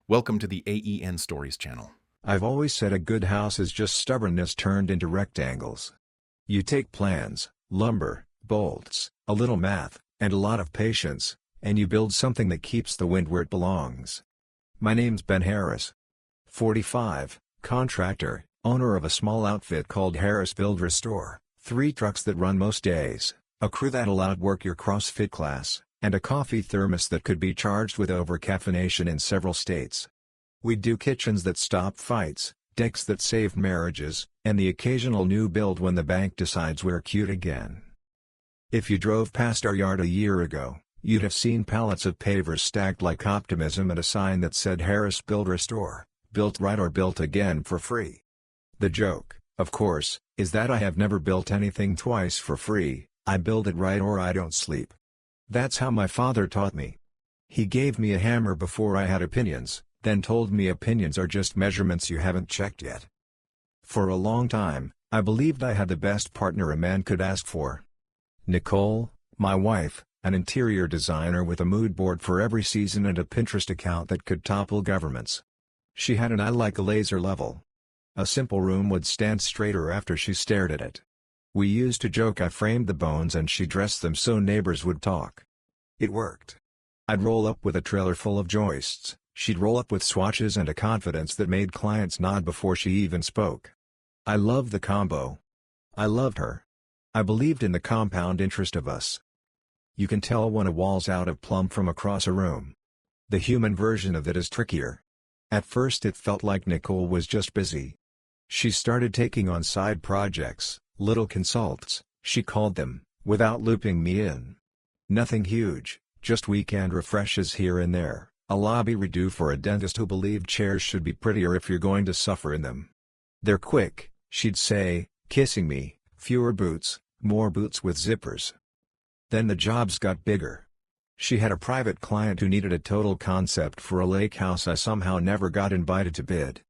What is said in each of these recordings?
Welcome to the AEN Stories channel. I've always said a good house is just stubbornness turned into rectangles. You take plans, lumber, bolts, a little math, and a lot of patience, and you build something that keeps the wind where it belongs. My name's Ben Harris. 45, contractor, owner of a small outfit called Harris Build Restore, 3 trucks that run most days, a crew that'll outwork your CrossFit class, and a coffee thermos that could be charged with over-caffeination in several states. We do kitchens that stop fights, decks that save marriages, and the occasional new build when the bank decides we're cute again. If you drove past our yard a year ago, you'd have seen pallets of pavers stacked like optimism and a sign that said Harris Build Restore, built right or built again for free. The joke, of course, is that I have never built anything twice for free. I build it right or I don't sleep. That's how my father taught me. He gave me a hammer before I had opinions, then told me opinions are just measurements you haven't checked yet. For a long time, I believed I had the best partner a man could ask for. Nicole, my wife, an interior designer with a mood board for every season and a Pinterest account that could topple governments. She had an eye like a laser level. A simple room would stand straighter after she stared at it. We used to joke I framed the bones and she dressed them so neighbors would talk. It worked. I'd roll up with a trailer full of joists, she'd roll up with swatches and a confidence that made clients nod before she even spoke. I loved the combo. I loved her. I believed in the compound interest of us. You can tell when a wall's out of plumb from across a room. The human version of it is trickier. At first it felt like Nicole was just busy. She started taking on side projects, little consults, she called them, without looping me in. Nothing huge, just weekend refreshes here and there, a lobby redo for a dentist who believed chairs should be prettier if you're going to suffer in them. They're quick, she'd say, kissing me, fewer boots, more boots with zippers. Then the jobs got bigger. She had a private client who needed a total concept for a lake house I somehow never got invited to bid.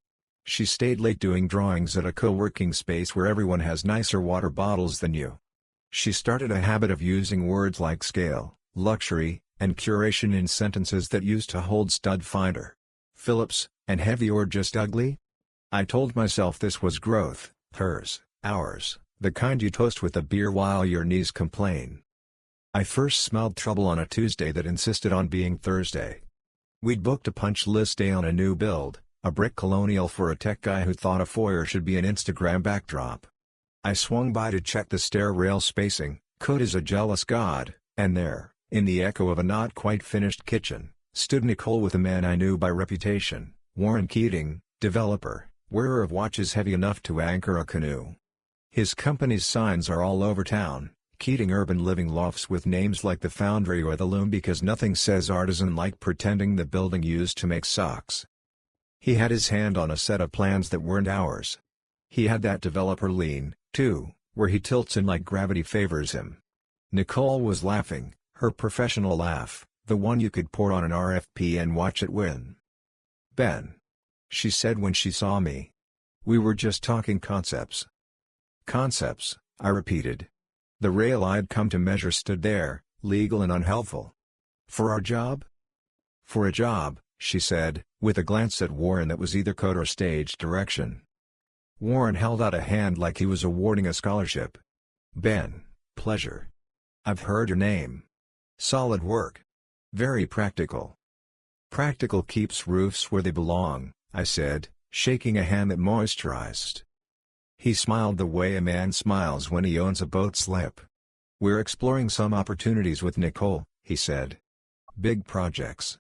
She stayed late doing drawings at a co-working space where everyone has nicer water bottles than you. She started a habit of using words like scale, luxury, and curation in sentences that used to hold stud finder. Phillips, and heavy or just ugly? I told myself this was growth, hers, ours, the kind you toast with a beer while your knees complain. I first smelled trouble on a Tuesday that insisted on being Thursday. We'd booked a punch list day on a new build, a brick colonial for a tech guy who thought a foyer should be an Instagram backdrop. I swung by to check the stair rail spacing, could as a jealous god, and there, in the echo of a not quite finished kitchen, stood Nicole with a man I knew by reputation, Warren Keating, developer, wearer of watches heavy enough to anchor a canoe. His company's signs are all over town, Keating Urban Living Lofts with names like the Foundry or the Loom because nothing says artisan like pretending the building used to make socks. He had his hand on a set of plans that weren't ours. He had that developer lean, too, where he tilts in like gravity favors him. Nicole was laughing, her professional laugh, the one you could pour on an RFP and watch it win. "Ben," she said when she saw me. "We were just talking concepts." "Concepts," I repeated. The rail I'd come to measure stood there, legal and unhelpful. "For our job?" "For a job," she said, with a glance at Warren that was either code or stage direction. Warren held out a hand like he was awarding a scholarship. "Ben, pleasure. I've heard your name. Solid work. Very practical." "Practical keeps roofs where they belong," I said, shaking a hand that moisturized. He smiled the way a man smiles when he owns a boat slip. "We're exploring some opportunities with Nicole," he said. "Big projects.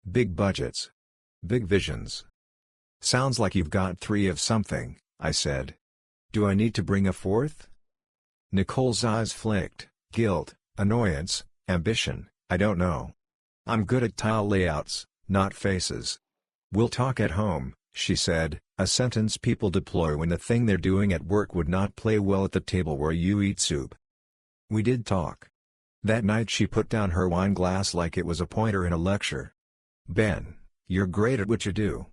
Big budgets. Big visions." "Sounds like you've got 3 of something," I said. "Do I need to bring a 4th?" Nicole's eyes flicked, guilt, annoyance, ambition, I don't know. "I'm good at tile layouts, not faces." "We'll talk at home," she said, a sentence people deploy when the thing they're doing at work would not play well at the table where you eat soup. We did talk. That night she put down her wine glass like it was a pointer in a lecture. "Ben, you're great at what you do.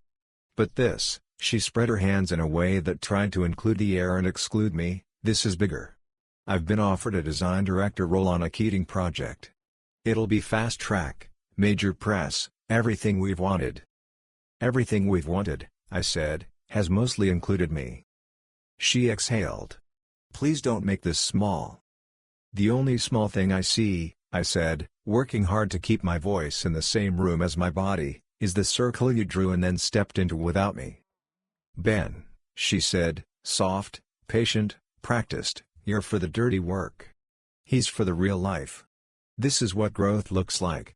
But this," she spread her hands in a way that tried to include the air and exclude me, "this is bigger. I've been offered a design director role on a Keating project. It'll be fast track, major press, everything we've wanted." Everything we've wanted, I said, has mostly included me. She exhaled. Please don't make this small. The only small thing I see, I said, working hard to keep my voice in the same room as my body, is the circle you drew and then stepped into without me. Ben, she said, soft, patient, practiced, you're for the dirty work. He's for the real life. This is what growth looks like.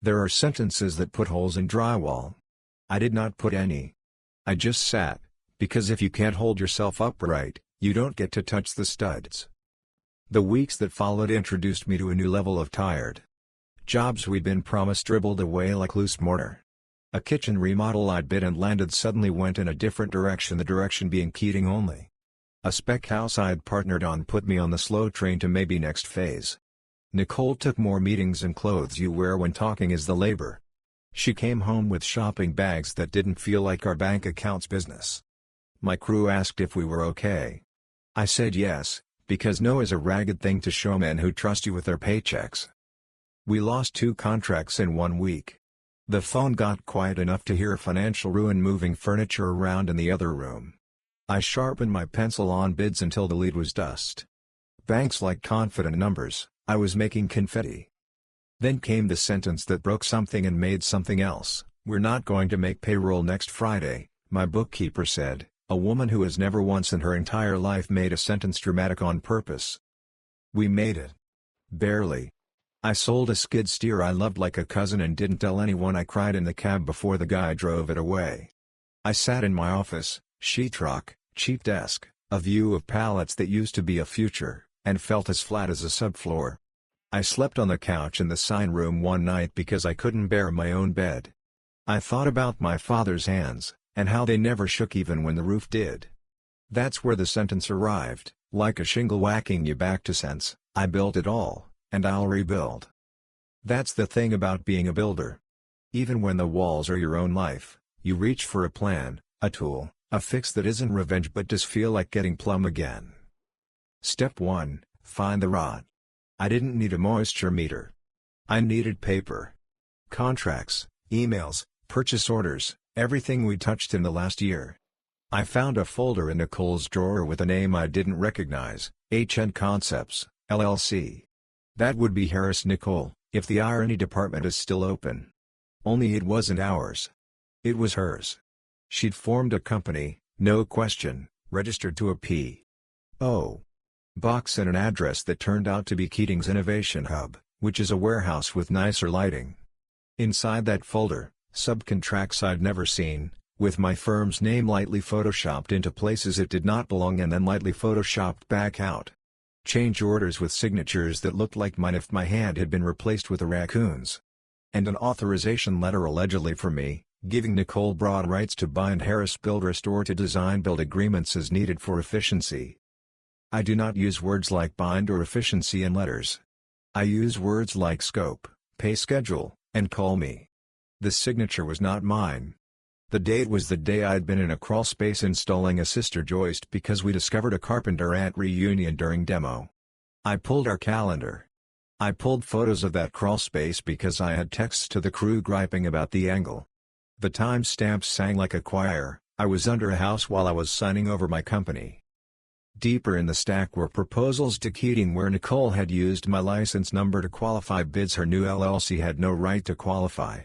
There are sentences that put holes in drywall. I did not put any. I just sat, because if you can't hold yourself upright, you don't get to touch the studs. The weeks that followed introduced me to a new level of tired. Jobs we'd been promised dribbled away like loose mortar. A kitchen remodel I'd bid and landed suddenly went in a different direction, the direction being Keating only. A spec house I'd partnered on put me on the slow train to maybe next phase. Nicole took more meetings and clothes you wear when talking is the labor. She came home with shopping bags that didn't feel like our bank account's business. My crew asked if we were okay. I said yes, because no is a ragged thing to show men who trust you with their paychecks. We lost 2 contracts in 1 week. The phone got quiet enough to hear financial ruin moving furniture around in the other room. I sharpened my pencil on bids until the lead was dust. Banks like confident numbers, I was making confetti. Then came the sentence that broke something and made something else. We're not going to make payroll next Friday, my bookkeeper said, a woman who has never once in her entire life made a sentence dramatic on purpose. We made it. Barely. I sold a skid steer I loved like a cousin and didn't tell anyone. I cried in the cab before the guy drove it away. I sat in my office, sheetrock, cheap desk, a view of pallets that used to be a future, and felt as flat as a subfloor. I slept on the couch in the sign room one night because I couldn't bear my own bed. I thought about my father's hands, and how they never shook even when the roof did. That's where the sentence arrived, like a shingle whacking you back to sense. I built it all, and I'll rebuild. That's the thing about being a builder. Even when the walls are your own life, you reach for a plan, a tool, a fix that isn't revenge but does feel like getting plumb again. Step 1, find the rot. I didn't need a moisture meter. I needed paper. Contracts, emails, purchase orders, everything we touched in the last year. I found a folder in Nicole's drawer with a name I didn't recognize, HN Concepts, LLC. That would be Harris Nicole, if the irony department is still open. Only it wasn't ours. It was hers. She'd formed a company, no question, registered to a P.O. box and an address that turned out to be Keating's Innovation Hub, which is a warehouse with nicer lighting. Inside that folder, subcontracts I'd never seen, with my firm's name lightly photoshopped into places it did not belong and then lightly photoshopped back out. Change orders with signatures that looked like mine if my hand had been replaced with a raccoon's. And an authorization letter allegedly for me, giving Nicole broad rights to bind Harris Build Restore to design-build agreements as needed for efficiency. I do not use words like bind or efficiency in letters. I use words like scope, pay schedule, and call me. The signature was not mine. The date was the day I'd been in a crawl space installing a sister joist because we discovered a carpenter ant reunion during demo. I pulled our calendar. I pulled photos of that crawl space because I had texts to the crew griping about the angle. The timestamps sang like a choir. I was under a house while I was signing over my company. Deeper in the stack were proposals to Keating where Nicole had used my license number to qualify bids her new LLC had no right to qualify.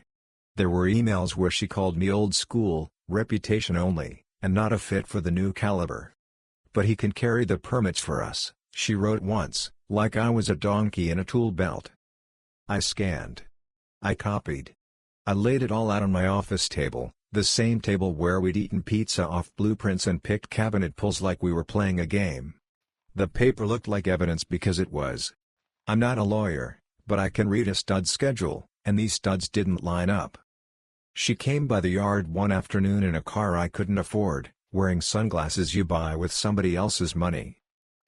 There were emails where she called me old school, reputation only, and not a fit for the new caliber. But he can carry the permits for us, she wrote once, like I was a donkey in a tool belt. I scanned. I copied. I laid it all out on my office table, the same table where we'd eaten pizza off blueprints and picked cabinet pulls like we were playing a game. The paper looked like evidence because it was. I'm not a lawyer, but I can read a stud schedule, and these studs didn't line up. She came by the yard one afternoon in a car I couldn't afford, wearing sunglasses you buy with somebody else's money.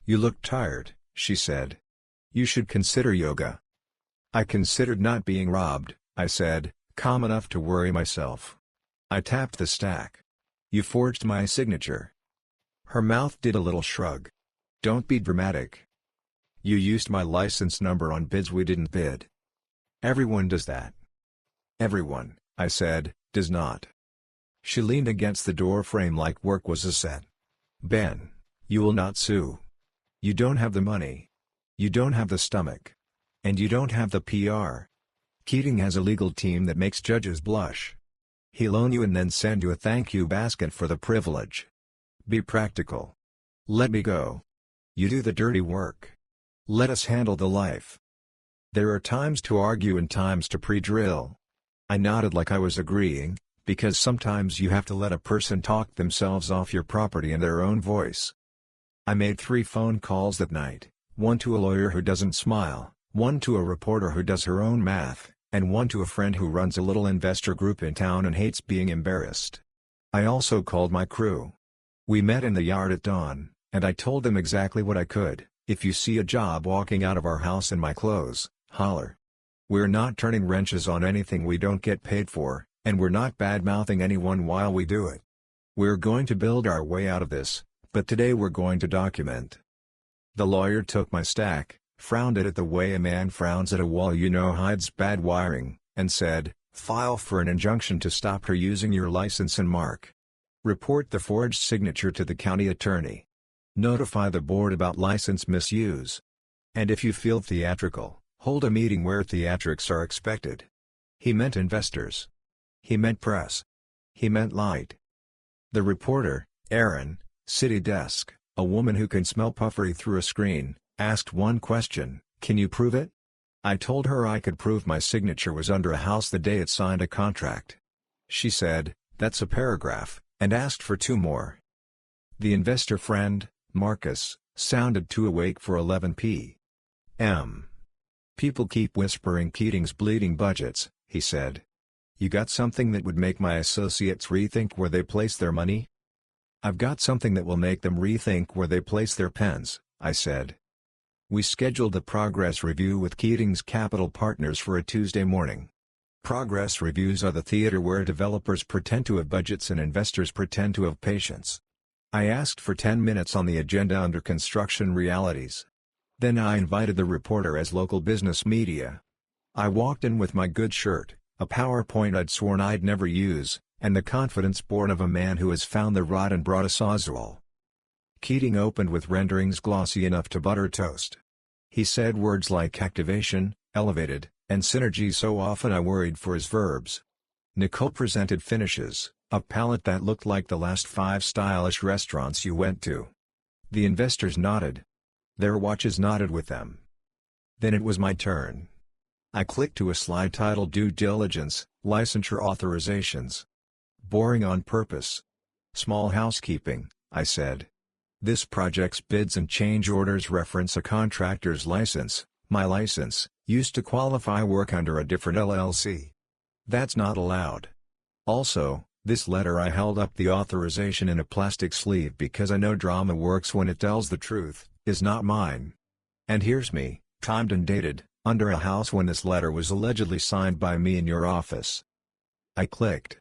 You look tired, she said. You should consider yoga. I considered not being robbed, I said, calm enough to worry myself. I tapped the stack. You forged my signature. Her mouth did a little shrug. Don't be dramatic. You used my license number on bids we didn't bid. Everyone does that. Everyone, I said, does not. She leaned against the door frame like work was a set. "Ben, you will not sue. You don't have the money. You don't have the stomach. And you don't have the PR. Keating has a legal team that makes judges blush. He'll loan you and then send you a thank you basket for the privilege. Be practical. Let me go. You do the dirty work. Let us handle the life." There are times to argue and times to pre-drill. I nodded like I was agreeing, because sometimes you have to let a person talk themselves off your property in their own voice. I made 3 phone calls that night, one to a lawyer who doesn't smile, one to a reporter who does her own math, and one to a friend who runs a little investor group in town and hates being embarrassed. I also called my crew. We met in the yard at dawn, and I told them exactly what I could. "If you see a job walking out of our house in my clothes, holler. We're not turning wrenches on anything we don't get paid for, and we're not bad-mouthing anyone while we do it. We're going to build our way out of this, but today we're going to document." The lawyer took my stack, frowned at it the way a man frowns at a wall you know hides bad wiring, and said, "File for an injunction to stop her using your license and mark. Report the forged signature to the county attorney. Notify the board about license misuse. And if you feel theatrical, hold a meeting where theatrics are expected." He meant investors. He meant press. He meant light. The reporter, Erin, city desk, a woman who can smell puffery through a screen, asked one question: "Can you prove it?" I told her I could prove my signature was under a house the day it signed a contract. She said, "That's a paragraph," and asked for 2 more. The investor friend, Marcus, sounded too awake for 11 p.m. "People keep whispering Keating's bleeding budgets," he said. "You got something that would make my associates rethink where they place their money?" "I've got something that will make them rethink where they place their pens," I said. We scheduled a progress review with Keating's Capital Partners for a Tuesday morning. Progress reviews are the theater where developers pretend to have budgets and investors pretend to have patience. I asked for 10 minutes on the agenda under construction realities. Then I invited the reporter as local business media. I walked in with my good shirt, a PowerPoint I'd sworn I'd never use, and the confidence born of a man who has found the rod and brought a sawzall. Keating opened with renderings glossy enough to butter toast. He said words like activation, elevated, and synergy so often I worried for his verbs. Nicole presented finishes, a palette that looked like the last 5 stylish restaurants you went to. The investors nodded. Their watches nodded with them. Then it was my turn. I clicked to a slide titled Due Diligence, Licensure Authorizations. Boring on purpose. Small housekeeping, I said. This project's bids and change orders reference a contractor's license. My license used to qualify work under a different LLC. That's not allowed. Also, this letter I held up the authorization in a plastic sleeve because I know drama works when it tells the truth, is not mine. And here's me, timed and dated, under a house when this letter was allegedly signed by me in your office. I clicked.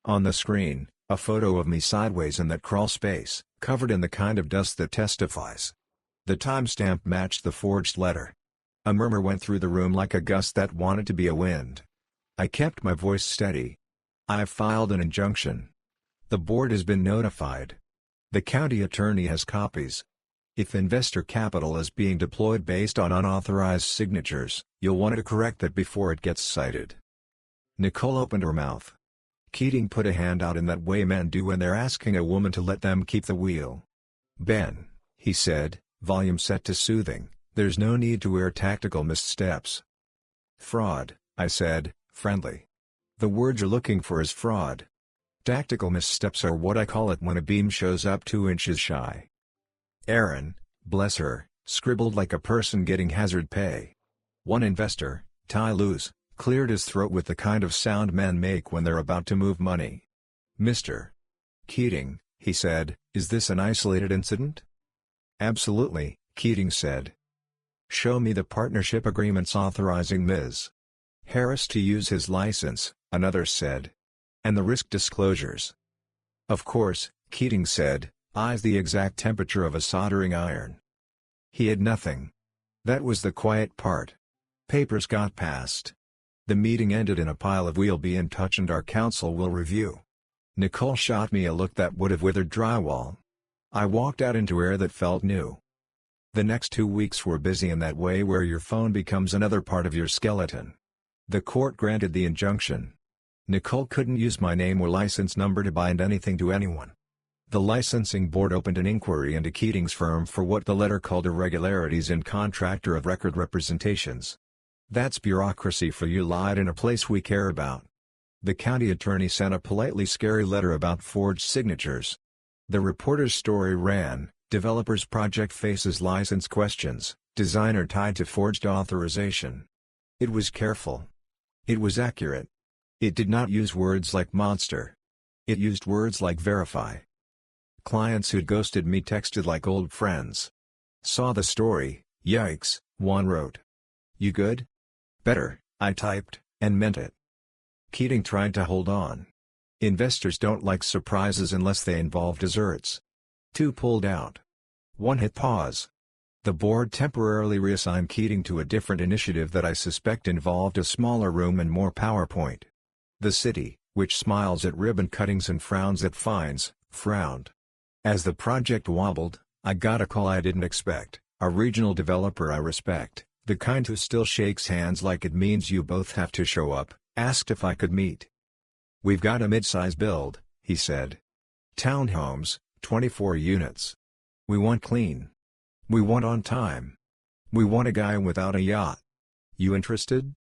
On the screen, a photo of me sideways in that crawl space, covered in the kind of dust that testifies. The timestamp matched the forged letter. A murmur went through the room like a gust that wanted to be a wind. I kept my voice steady. I've filed an injunction. The board has been notified. The county attorney has copies. If investor capital is being deployed based on unauthorized signatures, you'll want to correct that before it gets cited. Nicole opened her mouth. Keating put a hand out in that way men do when they're asking a woman to let them keep the wheel. "Ben," he said, volume set to soothing, "there's no need to wear tactical missteps." "Fraud," I said, friendly. "The word you're looking for is fraud. Tactical missteps are what I call it when a beam shows up 2 inches shy." Erin, bless her, scribbled like a person getting hazard pay. One investor, Ty Luz, cleared his throat with the kind of sound men make when they're about to move money. "Mr. Keating," he said, "is this an isolated incident?" "Absolutely," Keating said. "Show me the partnership agreements authorizing Ms. Harris to use his license," another said. "And the risk disclosures." "Of course," Keating said, eyes the exact temperature of a soldering iron. He had nothing. That was the quiet part. Papers got passed. The meeting ended in a pile of "We'll be in touch and our counsel will review." Nicole shot me a look that would have withered drywall. I walked out into air that felt new. The next 2 weeks were busy in that way where your phone becomes another part of your skeleton. The court granted the injunction. Nicole couldn't use my name or license number to bind anything to anyone. The licensing board opened an inquiry into Keating's firm for what the letter called irregularities in contractor of record representations. That's bureaucracy for you, lied in a place we care about. The county attorney sent a politely scary letter about forged signatures. The reporter's story ran, "Developer's project faces license questions, designer tied to forged authorization." It was careful. It was accurate. It did not use words like monster. It used words like verify. Clients who'd ghosted me texted like old friends. Saw the story, yikes, one wrote. "You good?" "Better," I typed, and meant it. Keating tried to hold on. Investors don't like surprises unless they involve desserts. 2 pulled out. 1 hit pause. The board temporarily reassigned Keating to a different initiative that I suspect involved a smaller room and more PowerPoint. The city, which smiles at ribbon cuttings and frowns at fines, frowned. As the project wobbled, I got a call I didn't expect, a regional developer I respect, the kind who still shakes hands like it means you both have to show up, asked if I could meet. "We've got a mid-size build," he said. "Townhomes, 24 units. We want clean. We want on time. We want a guy without a yacht. You interested?"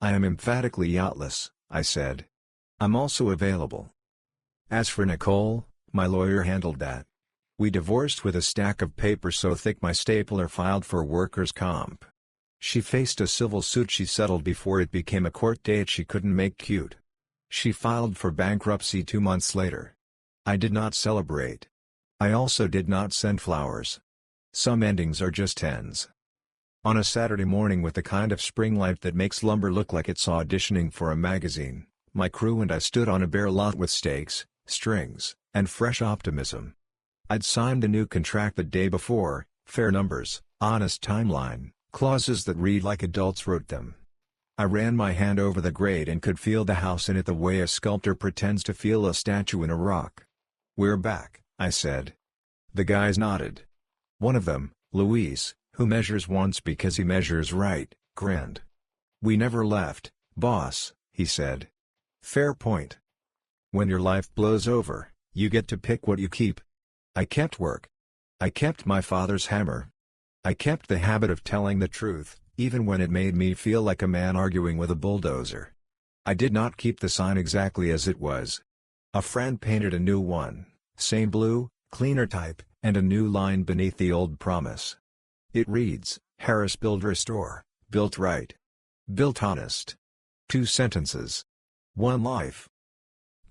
"I am emphatically yachtless," I said. "I'm also available." As for Nicole, my lawyer handled that. We divorced with a stack of papers so thick my stapler filed for workers' comp. She faced a civil suit she settled before it became a court date she couldn't make cute. She filed for bankruptcy 2 months later. I did not celebrate. I also did not send flowers. Some endings are just ends. On a Saturday morning with the kind of spring light that makes lumber look like it's auditioning for a magazine, my crew and I stood on a bare lot with stakes, strings, and fresh optimism. I'd signed a new contract the day before, fair numbers, honest timeline, clauses that read like adults wrote them. I ran my hand over the grate and could feel the house in it the way a sculptor pretends to feel a statue in a rock. "We're back," I said. The guys nodded. One of them, Luis, who measures once because he measures right, grinned. "We never left, boss," he said. "Fair point. When your life blows over, you get to pick what you keep." I kept work. I kept my father's hammer. I kept the habit of telling the truth, even when it made me feel like a man arguing with a bulldozer. I did not keep the sign exactly as it was. A friend painted a new one, same blue, cleaner type, and a new line beneath the old promise. It reads, "Harris Build Restore, built right. Built honest." 2 sentences. 1 life.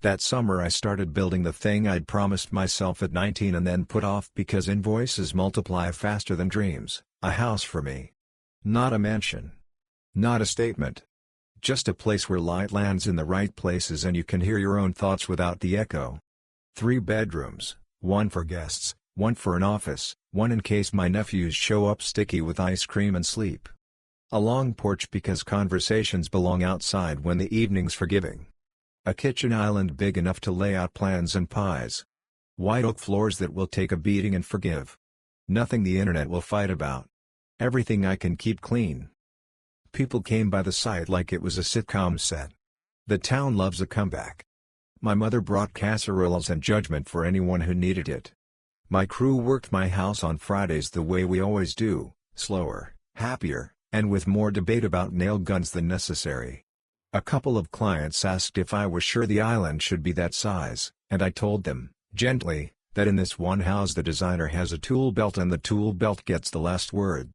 That summer I started building the thing I'd promised myself at 19 and then put off because invoices multiply faster than dreams, a house for me. Not a mansion. Not a statement. Just a place where light lands in the right places and you can hear your own thoughts without the echo. 3 bedrooms, 1 for guests, 1 for an office, 1 in case my nephews show up sticky with ice cream and sleep. A long porch because conversations belong outside when the evening's forgiving. A kitchen island big enough to lay out plans and pies. White oak floors that will take a beating and forgive. Nothing the internet will fight about. Everything I can keep clean. People came by the site like it was a sitcom set. The town loves a comeback. My mother brought casseroles and judgment for anyone who needed it. My crew worked my house on Fridays the way we always do, slower, happier, and with more debate about nail guns than necessary. A couple of clients asked if I was sure the island should be that size, and I told them, gently, that in this one house the designer has a tool belt and the tool belt gets the last word.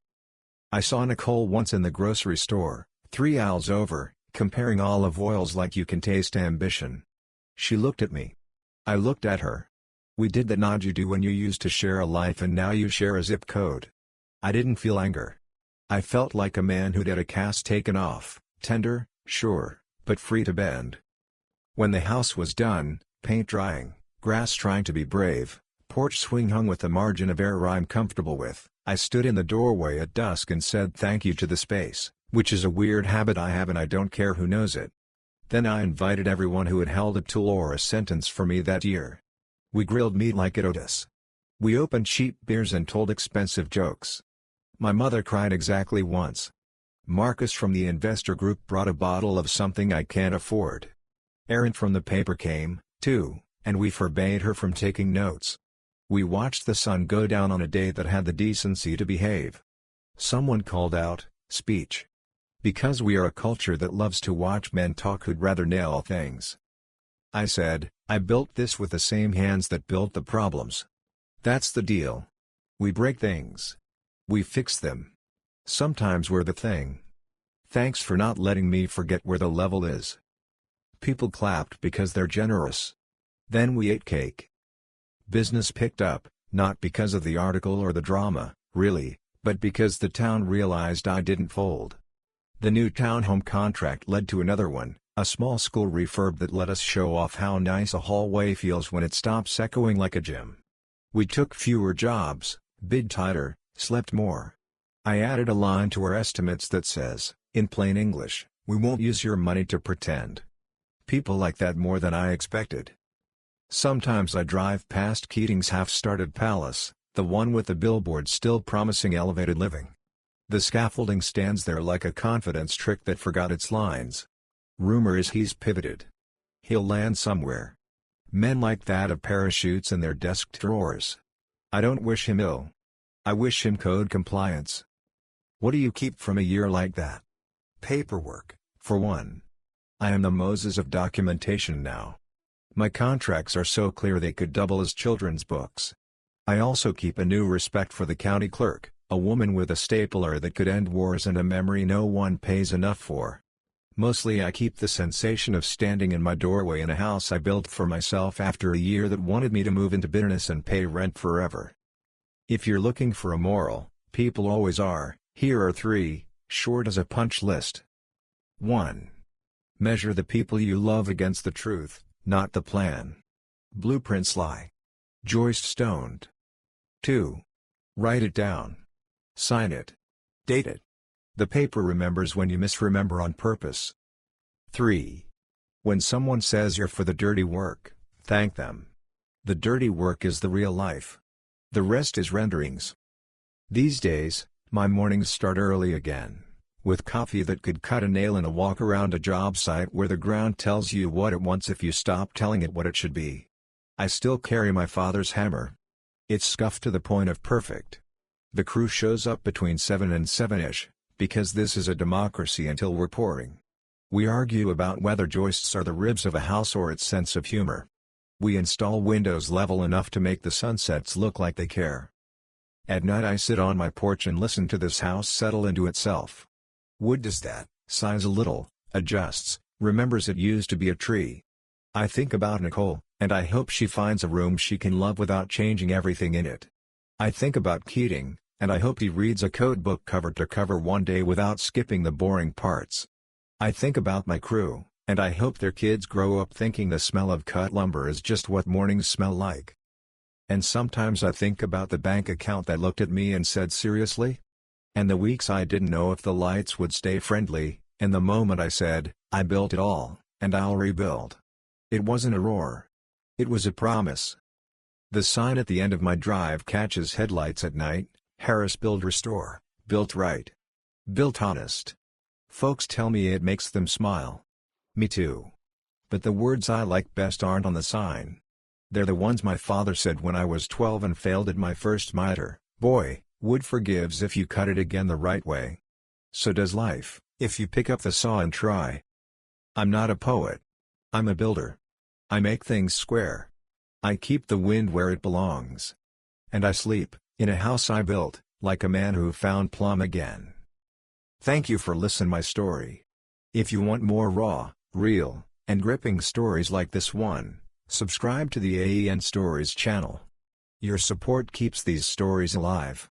I saw Nicole once in the grocery store, 3 aisles over, comparing olive oils like you can taste ambition. She looked at me. I looked at her. We did the nod you do when you used to share a life and now you share a zip code. I didn't feel anger. I felt like a man who'd had a cast taken off, tender, sure, but free to bend. When the house was done, paint drying, grass trying to be brave, porch swing hung with a margin of error I'm comfortable with, I stood in the doorway at dusk and said thank you to the space, which is a weird habit I have and I don't care who knows it. Then I invited everyone who had held a tool or a sentence for me that year. We grilled meat like at Otis. We opened cheap beers and told expensive jokes. My mother cried exactly once. Marcus from the investor group brought a bottle of something I can't afford. Erin from the paper came, too, and we forbade her from taking notes. We watched the sun go down on a day that had the decency to behave. Someone called out, "Speech." Because we are a culture that loves to watch men talk who'd rather nail things. I said, "I built this with the same hands that built the problems. That's the deal. We break things. We fix them. Sometimes we're the thing. Thanks for not letting me forget where the level is." People clapped because they're generous. Then we ate cake. Business picked up, not because of the article or the drama, really, but because the town realized I didn't fold. The new townhome contract led to another one, a small school refurb that let us show off how nice a hallway feels when it stops echoing like a gym. We took fewer jobs, bid tighter, slept more. I added a line to our estimates that says, in plain English, "We won't use your money to pretend." People like that more than I expected. Sometimes I drive past Keating's half-started palace, the one with the billboard still promising elevated living. The scaffolding stands there like a confidence trick that forgot its lines. Rumor is he's pivoted. He'll land somewhere. Men like that have parachutes in their desk drawers. I don't wish him ill. I wish him code compliance. What do you keep from a year like that? Paperwork, for one. I am the Moses of documentation now. My contracts are so clear they could double as children's books. I also keep a new respect for the county clerk, a woman with a stapler that could end wars and a memory no one pays enough for. Mostly I keep the sensation of standing in my doorway in a house I built for myself after a year that wanted me to move into bitterness and pay rent forever. If you're looking for a moral, people always are. Here are 3, short as a punch list. 1. Measure the people you love against the truth, not the plan. Blueprints lie. Joyce Stoned. 2. Write it down. Sign it. Date it. The paper remembers when you misremember on purpose. 3. When someone says you're for the dirty work, thank them. The dirty work is the real life. The rest is renderings. These days, my mornings start early again, with coffee that could cut a nail in a walk around a job site where the ground tells you what it wants if you stop telling it what it should be. I still carry my father's hammer. It's scuffed to the point of perfect. The crew shows up between 7 and 7-ish, because this is a democracy until we're pouring. We argue about whether joists are the ribs of a house or its sense of humor. We install windows level enough to make the sunsets look like they care. At night I sit on my porch and listen to this house settle into itself. Wood does that, sighs a little, adjusts, remembers it used to be a tree. I think about Nicole, and I hope she finds a room she can love without changing everything in it. I think about Keating, and I hope he reads a code book cover to cover one day without skipping the boring parts. I think about my crew, and I hope their kids grow up thinking the smell of cut lumber is just what mornings smell like. And sometimes I think about the bank account that looked at me and said seriously? And the weeks I didn't know if the lights would stay friendly, and the moment I said, I built it all, and I'll rebuild. It wasn't a roar. It was a promise. The sign at the end of my drive catches headlights at night, Harris Builder Store, built right. Built honest. Folks tell me it makes them smile. Me too. But the words I like best aren't on the sign. They're the ones my father said when I was 12 and failed at my first miter. Boy, wood forgives if you cut it again the right way. So does life, if you pick up the saw and try. I'm not a poet. I'm a builder. I make things square. I keep the wind where it belongs. And I sleep, in a house I built, like a man who found plum again. Thank you for listening my story. If you want more raw, real, and gripping stories like this one, subscribe to the AEN Stories channel. Your support keeps these stories alive.